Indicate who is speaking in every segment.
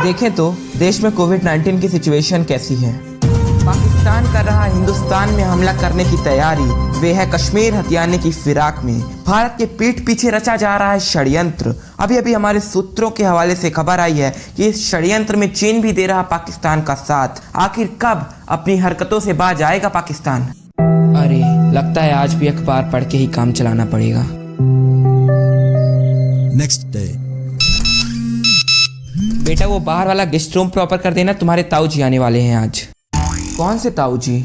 Speaker 1: देखें तो देश में कोविड-19 की सिचुएशन कैसी है। पाकिस्तान कर रहा हिंदुस्तान में हमला करने की तैयारी, वे है कश्मीर हथियाने की फिराक में। भारत के पीठ पीछे रचा जा रहा है षड्यंत्र। अभी अभी हमारे सूत्रों के हवाले से खबर आई है कि इस षड्यंत्र में चीन भी दे रहा पाकिस्तान का साथ। आखिर कब अपनी हरकतों से बाज आएगा पाकिस्तान? अरे लगता है आज भी अखबार पढ़ के ही काम चलाना पड़ेगा।
Speaker 2: Next day.
Speaker 1: बेटा वो बाहर वाला गेस्ट रूम प्रॉपर कर देना, तुम्हारे ताऊ जी आने वाले हैं आज। कौन से ताऊ जी?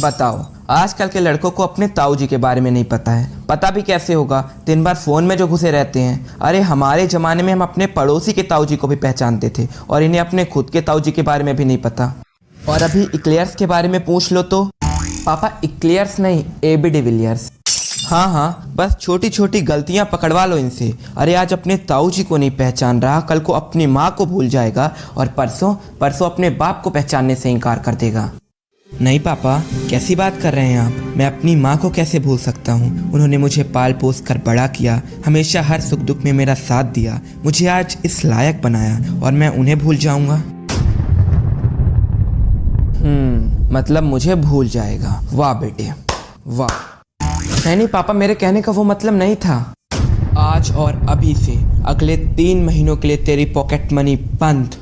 Speaker 1: बताओ, आजकल के लड़कों को अपने ताऊ जी के बारे में नहीं पता है। पता भी कैसे होगा, दिन भर फोन में जो घुसे रहते हैं। अरे हमारे ज़माने में हम अपने पड़ोसी के ताऊ जी को भी पहचानते थे और इन्हें अपने खुद के ताऊ जी के बारे में भी नहीं पता। और अभी इक्लेयर्स के बारे में पूछ लो तो पापा इक्लेयर्स नहीं, एबी डिविलियर्स। हाँ, बस छोटी छोटी गलतियां पकड़वा लो इनसे। अरे आज अपने ताऊ जी को नहीं पहचान रहा, कल को अपनी माँ को भूल जाएगा और परसों अपने बाप को पहचानने से इनकार कर देगा। नहीं पापा, कैसी बात कर रहे हैं आप? मैं अपनी माँ को कैसे भूल सकता हूँ? उन्होंने मुझे पाल पोस कर बड़ा किया, हमेशा हर सुख दुख में मेरा साथ दिया, मुझे आज इस लायक बनाया और मैं उन्हें भूल जाऊँगा? मतलब मुझे भूल जाएगा। वाह बेटे वाह। नहीं पापा, मेरे कहने का वो मतलब नहीं था। आज और अभी से अगले 3 महीनों के लिए तेरी पॉकेट मनी बंद।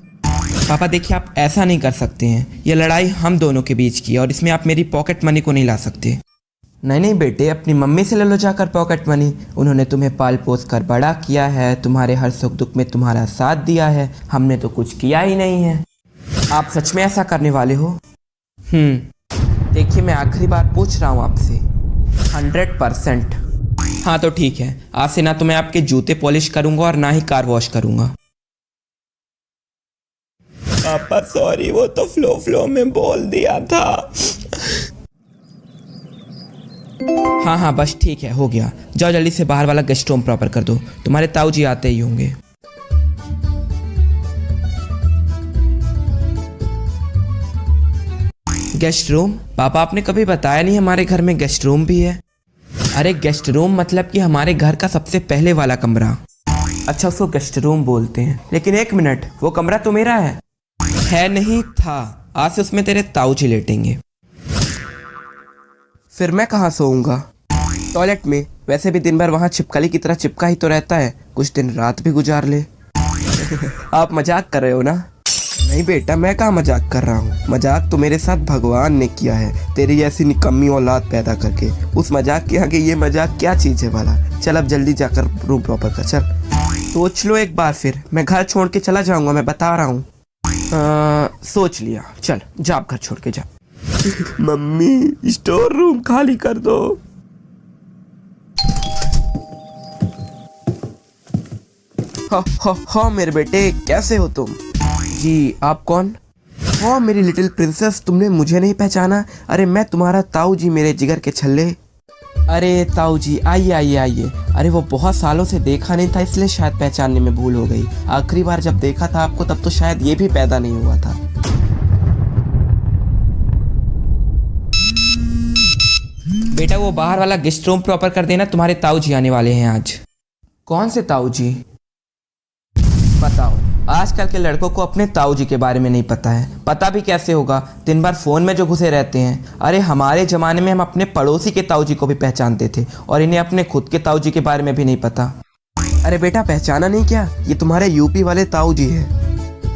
Speaker 1: पापा देखिए, आप ऐसा नहीं कर सकते हैं। ये लड़ाई हम दोनों के बीच की है और इसमें आप मेरी पॉकेट मनी को नहीं ला सकते। नहीं बेटे, अपनी मम्मी से ले लो जाकर पॉकेट मनी। उन्होंने तुम्हें पाल पोस कर बड़ा किया है, तुम्हारे हर सुख दुख में तुम्हारा साथ दिया है। हमने तो कुछ किया ही नहीं है। आप सच में ऐसा करने वाले हो? देखिए, मैं आखिरी बार पूछ रहा हूँ आपसे। 100%। हाँ तो ठीक है, आज से ना तो मैं आपके जूते पॉलिश करूंगा और ना ही कार वॉश करूंगा। पापा सॉरी, वो तो फ्लो में बोल दिया था। हाँ बस ठीक है, हो गया। जाओ जल्दी से बाहर वाला गेस्ट रूम प्रॉपर कर दो, तुम्हारे ताऊ जी आते ही होंगे। Guest room? पापा आपने कभी बताया नहीं हमारे घर में गेस्ट रूम भी है। अरे गेस्ट रूम मतलब कि हमारे घर का सबसे पहले वाला कमरा। अच्छा, उसको गेस्ट रूम बोलते हैं। लेकिन एक मिनट, वो कमरा तो मेरा है नहीं था। आज से उसमें तेरे ताऊ जी लेटेंगे। फिर मैं कहाँ सोऊंगा? टॉयलेट में। वैसे भी दिन भर वहाँ छिपकली की तरह चिपका ही तो रहता है, कुछ दिन रात भी गुजार ले। आप मजाक कर रहे हो ना? नहीं बेटा, मैं कहाँ मजाक कर रहा हूँ। मजाक तो मेरे साथ भगवान ने किया है, तेरी ऐसी निकम्मी औलाद पैदा करके। उस मजाक के आगे ये मजाक क्या चीज़ है भला? चल अब जल्दी जाकर रूम प्रॉपर कर। चल सोच लो एक बार, फिर मैं घर छोड़ के चला जाऊँगा, मैं बता रहा हूँ। सोच लिया, चल जा आप घर छोड़ के जा। मम्मी स्टोर रूम खाली कर दो। हाँ मेरे बेटे, कैसे हो तुम? जी, आप कौन? हाँ मेरी लिटिल प्रिंसेस, तुमने मुझे नहीं पहचाना? अरे मैं तुम्हारा ताऊ जी, मेरे जिगर के छल्ले। अरे ताऊ जी आइए। अरे वो बहुत सालों से देखा नहीं था, इसलिए शायद पहचानने में भूल हो गई। आखिरी बार जब देखा था आपको तब तो शायद ये भी पैदा नहीं हुआ था। बेटा वो बाहर वाला गेस्ट रूम प्रॉपर कर देना, तुम्हारे ताऊ जी आने वाले हैं आज। कौन से ताऊ जी? बताओ, आजकल के लड़कों को अपने ताऊ जी के बारे में नहीं पता है। पता भी कैसे होगा, दिन भर फोन में जो घुसे रहते हैं। अरे हमारे ज़माने में हम अपने पड़ोसी के ताऊ जी को भी पहचानते थे और इन्हें अपने खुद के ताऊ जी के बारे में भी नहीं पता। अरे बेटा, पहचाना नहीं क्या? ये तुम्हारे यूपी वाले ताऊ जी हैं।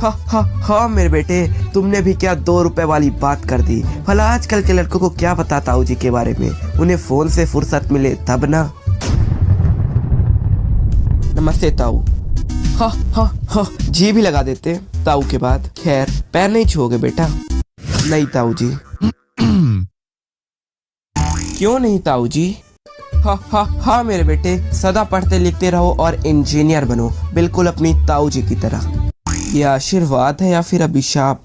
Speaker 1: हाँ मेरे बेटे, तुमने भी क्या 2 रुपए वाली बात कर दी। भला आजकल के लड़कों को क्या पता ताऊ जी के बारे में? उन्हें फोन से फुर्सत मिले तब ना। नमस्ते ताऊ। हाँ जी भी लगा देते ताऊ के बाद। खैर पैर नहीं छुओगे बेटा? नहीं ताऊ जी। क्यों नहीं ताऊ जी? हाँ मेरे बेटे, सदा पढ़ते लिखते रहो और इंजीनियर बनो, बिल्कुल अपनी ताऊ जी की तरह। ये आशीर्वाद है या फिर अभिशाप?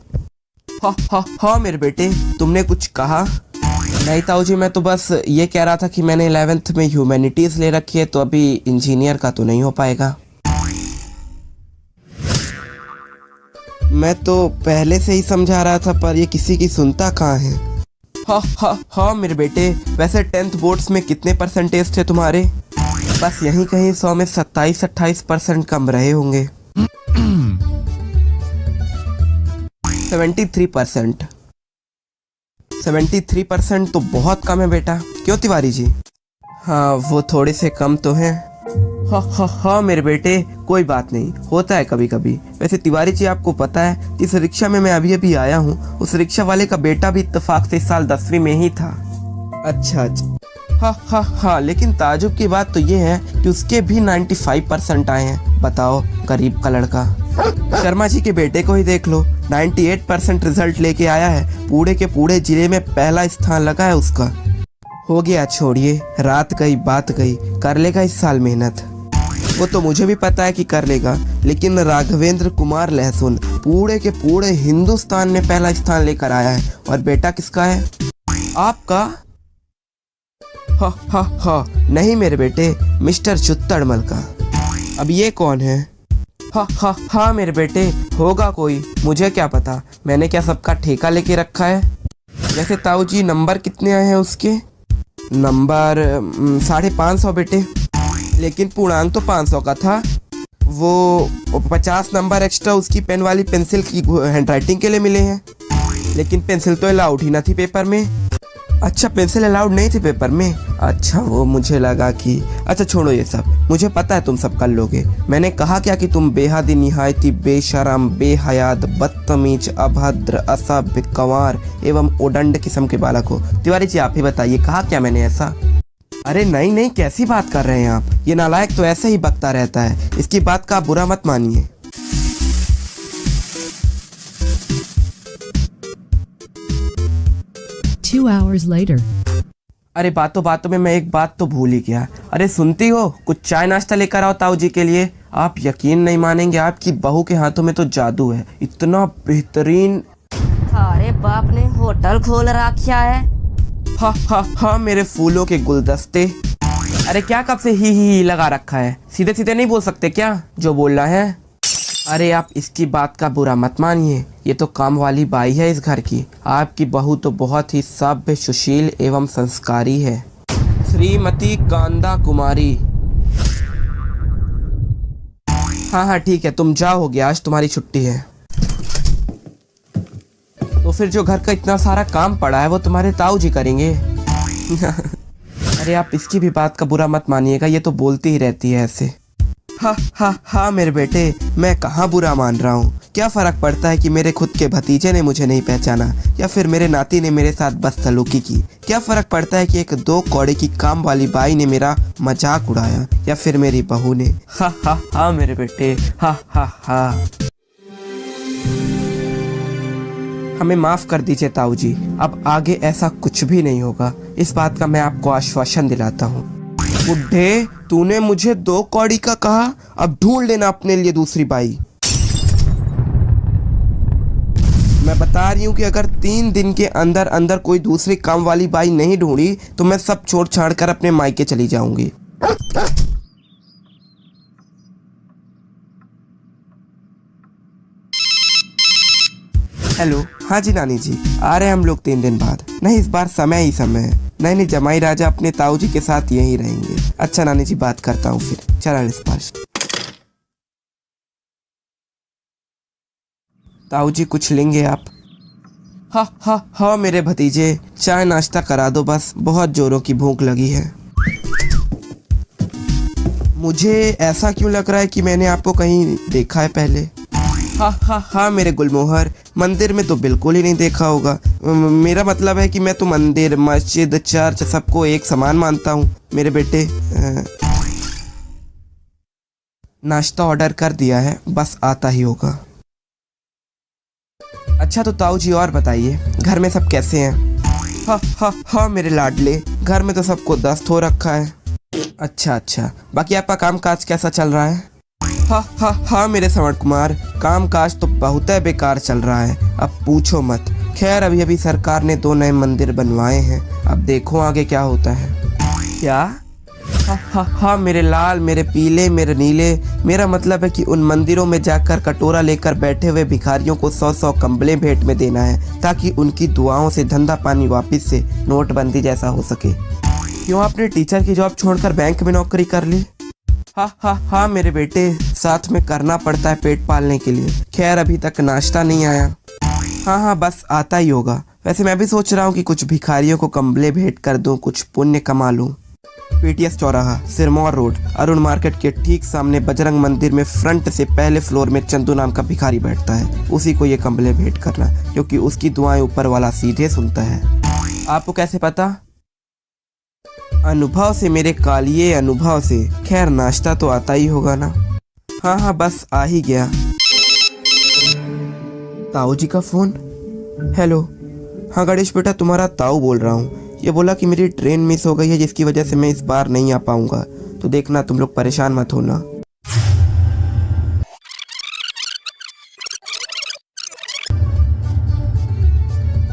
Speaker 1: हाँ मेरे बेटे, तुमने कुछ कहा? नहीं ताऊ जी, मैं तो बस ये कह रहा था कि मैंने 11th में ह्यूमैनिटीज ले रखी है, तो अभी इंजीनियर का तो नहीं हो पाएगा। मैं तो पहले से ही समझा रहा था, पर ये किसी की सुनता कहाँ है। हाँ मेरे बेटे, वैसे 10th बोर्ड्स में कितने परसेंटेज थे तुम्हारे? बस यहीं कहीं 100 में 27-28% कम रहे होंगे। 73%। 73% तो बहुत कम है बेटा, क्यों तिवारी जी? हाँ वो थोड़े से कम तो हैं। हाँ मेरे बेटे, कोई बात नहीं, होता है कभी कभी। वैसे तिवारी जी आपको पता है, जिस रिक्शा में मैं अभी अभी आया हूँ उस रिक्शा वाले का बेटा भी इत्तेफाक से इस साल 10वीं में ही था। अच्छा। हाँ, लेकिन ताजुब की बात तो ये है कि उसके भी 95% आए हैं। बताओ, गरीब का लड़का। शर्मा जी के बेटे को ही देख लो, 98% रिजल्ट लेके आया है, पूरे के पूरे जिले में पहला स्थान लगा है उसका। हो गया, छोड़िए, रात गई बात गई, कर लेगा इस साल मेहनत। वो तो मुझे भी पता है कि कर लेगा, लेकिन राघवेंद्र कुमार लहसुन पूरे के पूरे हिंदुस्तान में पहला स्थान लेकर आया है। और बेटा किसका है? आपका? हाँ, नहीं मेरे बेटे, मिस्टर चुत्तड़मल का। अब ये कौन है? हाँ मेरे बेटे, होगा कोई, मुझे क्या पता, मैंने क्या सबका ठेका लेके रखा है। वैसे ताऊ जी नंबर कितने आए हैं उसके? नंबर 550 बेटे, लेकिन पूर्णांक तो 500 का था। वो 50 नंबर एक्स्ट्रा उसकी पेन वाली पेंसिल की हैंडराइटिंग के लिए मिले हैं, लेकिन पेंसिल तो अलाउड ही ना थी पेपर में। अच्छा, पेंसिल अलाउड नहीं थी पेपर में? अच्छा, वो मुझे लगा कि, अच्छा छोड़ो ये सब, मुझे पता है तुम सब कर लोगे। मैंने कहा क्या कि तुम बेहद निहायती बेशरम, बेहयात, बदतमीज, अभद्र, असभ्य, गंवार एवं उदंड किस्म के बालक हो। तिवारी जी आप ही बताइए, कहा क्या मैंने ऐसा? अरे नहीं, कैसी बात कर रहे हैं आप? ये नालायक तो ऐसे ही बकता रहता है, इसकी बात का आप बुरा मत मानिए।
Speaker 2: Two hours later.
Speaker 1: अरे बातों में मैं एक बात तो भूल ही गया। अरे सुनती हो, कुछ चाय नाश्ता लेकर आओ ताऊ जी के लिए। आप यकीन नहीं मानेंगे, आपकी बहू के हाथों में तो जादू है, इतना बेहतरीन।
Speaker 3: अरे बाप ने होटल खोल रखा है।
Speaker 1: हाँ मेरे फूलों के गुलदस्ते। अरे क्या कब से ही लगा रखा है? सीधे सीधे नहीं बोल सकते क्या जो बोलना है? अरे आप इसकी बात का बुरा मत मानिए, ये तो काम वाली बाई है इस घर की। आपकी बहू तो बहुत ही सभ्य, सुशील एवं संस्कारी है, श्रीमती कांदा कुमारी। हाँ ठीक है, तुम जाओगे, आज तुम्हारी छुट्टी है। तो फिर जो घर का इतना सारा काम पड़ा है वो तुम्हारे ताऊ जी करेंगे। अरे आप इसकी भी बात का बुरा मत मानिएगा, ये तो बोलती ही रहती है ऐसे। हाँ मेरे बेटे, मैं कहाँ बुरा मान रहा हूँ। क्या फ़र्क पड़ता है कि मेरे खुद के भतीजे ने मुझे नहीं पहचाना, या फिर मेरे नाती ने मेरे साथ बदसलूकी की? क्या फ़र्क पड़ता है कि एक 2 कौड़े की काम वाली बाई ने मेरा मजाक उड़ाया, या फिर मेरी बहू ने? हाँ मेरे बेटे, हाँ। हमें माफ़ कर दीजिए ताऊ जी, अब आगे ऐसा कुछ भी नहीं होगा, इस बात का मैं आपको आश्वासन दिलाता हूँ। बुड्ढे, तूने मुझे 2 कौड़ी का कहा, अब ढूंढ लेना अपने लिए दूसरी बाई। मैं बता रही हूँ कि अगर 3 दिन के अंदर अंदर कोई दूसरी काम वाली बाई नहीं ढूंढी तो मैं सब छोड़ छाड़ कर अपने मायके चली जाऊंगी। हेलो, हाँ जी नानी जी, आ रहे हैं हम लोग 3 दिन बाद। नहीं, इस बार समय ही समय है। नहीं, जमाई राजा अपने ताऊ जी के साथ यहीं रहेंगे। अच्छा नानी जी, बात करता हूँ फिर। चरण स्पर्श। ताऊ जी कुछ लेंगे आप? हाँ मेरे भतीजे, चाय नाश्ता करा दो बस, बहुत जोरों की भूख लगी है। मुझे ऐसा क्यों लग रहा है कि मैंने आपको कहीं देखा है पहले। हाँ मेरे गुलमोहर, मंदिर में तो बिल्कुल ही नहीं देखा होगा। मेरा मतलब है कि मैं तो मंदिर, मस्जिद, चर्च सबको एक समान मानता हूँ मेरे बेटे। नाश्ता ऑर्डर कर दिया है, बस आता ही होगा। अच्छा तो ताऊ जी और बताइए, घर में सब कैसे हैं? हाँ मेरे लाडले, घर में तो सबको दस्त हो रखा है। अच्छा, बाकी आपका काम काज कैसा चल रहा है? हाँ मेरे श्रवण कुमार, काम काज तो बहुत है बेकार चल रहा है, अब पूछो मत। खैर अभी सरकार ने 2 नए मंदिर बनवाए हैं, अब देखो आगे क्या होता है। क्या? हाँ मेरे लाल, मेरे पीले, मेरे नीले। मेरा मतलब है कि उन मंदिरों में जाकर कटोरा लेकर बैठे हुए भिखारियों को 100-100 कंबलें भेंट में देना है, ताकि उनकी दुआओं से धंधा पानी वापस से नोटबंदी जैसा हो सके। क्यों आपने टीचर की जॉब छोड़कर बैंक में नौकरी कर ली? हाँ मेरे बेटे, साथ में करना पड़ता है पेट पालने के लिए। खैर अभी तक नाश्ता नहीं आया। हाँ बस आता ही होगा। वैसे मैं भी सोच रहा हूँ कि कुछ भिखारियों को कंबले भेंट कर दूँ, कुछ पुण्य कमा लूँ। पीटीएस चौराहा, सिरमौर रोड, अरुण मार्केट के ठीक सामने बजरंग मंदिर में फ्रंट से पहले फ्लोर में चंदू नाम का भिखारी बैठता है। उसी को ये कंबले भेंट करना, क्योंकि उसकी दुआएं ऊपर वाला सीधे सुनता है। आपको कैसे पता? अनुभव से मेरे कालिए, अनुभव से। खैर नाश्ता तो आता ही होगा ना। हाँ बस आ ही गया। ताऊ जी का फोन। हेलो। हाँ गणेश बेटा, तुम्हारा ताऊ बोल रहा हूँ। ये बोला कि मेरी ट्रेन मिस हो गई है, जिसकी वजह से मैं इस बार नहीं आ पाऊंगा, तो देखना तुम लोग परेशान मत होना।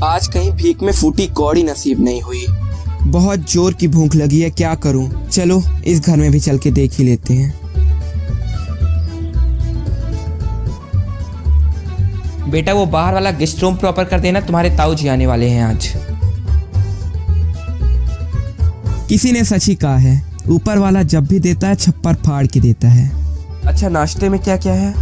Speaker 1: आज कहीं भीख में फूटी कौड़ी नसीब नहीं हुई। बहुत जोर की भूख लगी है, क्या करूं? चलो इस घर में भी चल के देख ही लेते हैं। बेटा वो बाहर वाला गेस्ट रूम प्रॉपर कर देना, तुम्हारे ताऊ जी आने वाले हैं आज। किसी ने सच ही कहा है, ऊपर वाला जब भी देता है छप्पर फाड़ के देता है। अच्छा नाश्ते में क्या क्या है?